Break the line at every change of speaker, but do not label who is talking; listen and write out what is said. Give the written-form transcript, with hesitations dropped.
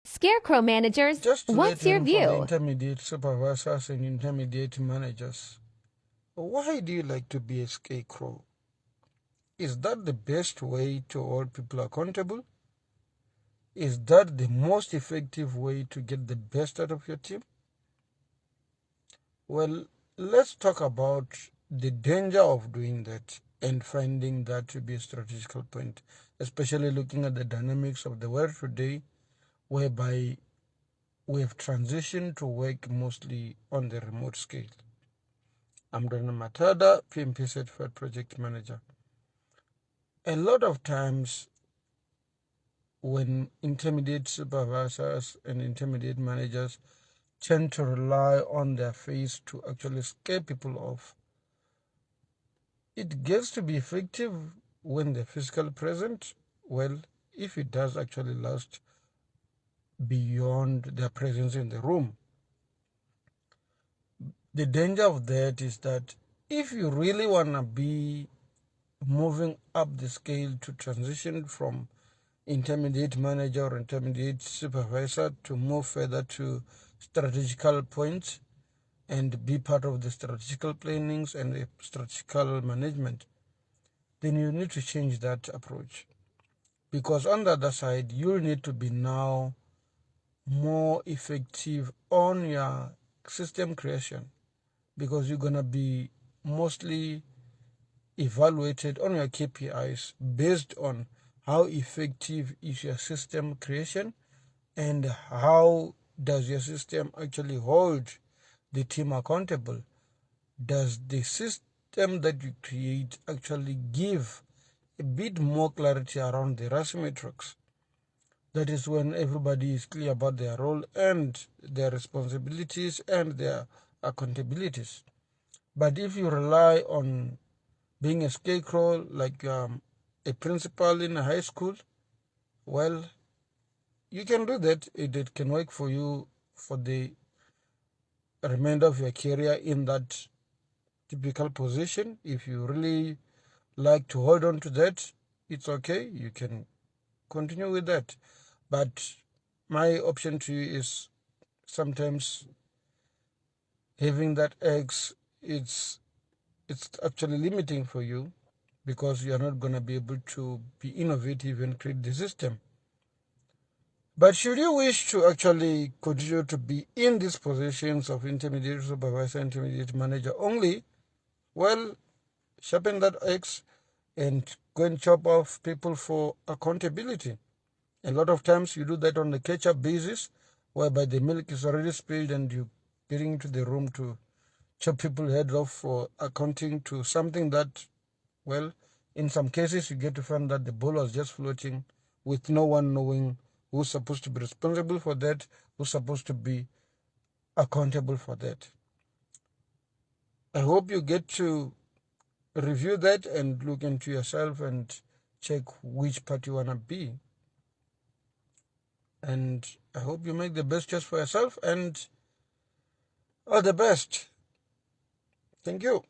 Scarecrow managers,
Just to
what's
let
your
in for the
view?
intermediate supervisors and intermediate managers, why do you like to be a scarecrow? Is that the best way to hold people accountable? Is that the most effective way to get the best out of your team? Well, let's talk about the danger of doing that and finding that to be a strategical point, especially looking at the dynamics of the world today, whereby we have transitioned to work mostly on the remote scale. I'm Donna Matada, PMP Certified Project Manager. A lot of times when intermediate supervisors and intermediate managers tend to rely on their face to actually scare people off, it gets to be effective when they're physically present, well, if it does actually last beyond their presence in the room. The danger of that is that if you really want to be moving up the scale to transition from intermediate manager or intermediate supervisor to move further to strategical points and be part of the strategical plannings and the strategical management, then you need to change that approach. Because on the other side, you need to be now more effective on your system creation, because you're going to be mostly evaluated on your KPIs based on how effective is your system creation and how does your system actually hold the team accountable. Does the system that you create actually give a bit more clarity around the RAS metrics? That is when everybody is clear about their role and their responsibilities and their accountabilities. But if you rely on being a scarecrow like a principal in a high school, well, you can do that. It can work for you for the remainder of your career in that typical position. If you really like to hold on to that, it's okay. You can continue with that. But my option to you is sometimes having that X, it's actually limiting for you, because you are not going to be able to be innovative and create the system. But should you wish to actually continue to be in these positions of intermediate supervisor, intermediate manager only, well, sharpen that X and go and chop off people for accountability. A lot of times you do that on a catch-up basis, whereby the milk is already spilled and you getting into the room to chop people's heads off for accounting to something that, well, in some cases you get to find that the ball was just floating with no one knowing who's supposed to be responsible for that, who's supposed to be accountable for that. I hope you get to review that and look into yourself and check which part you want to be. And I hope you make the best choice for yourself, and all the best. Thank you.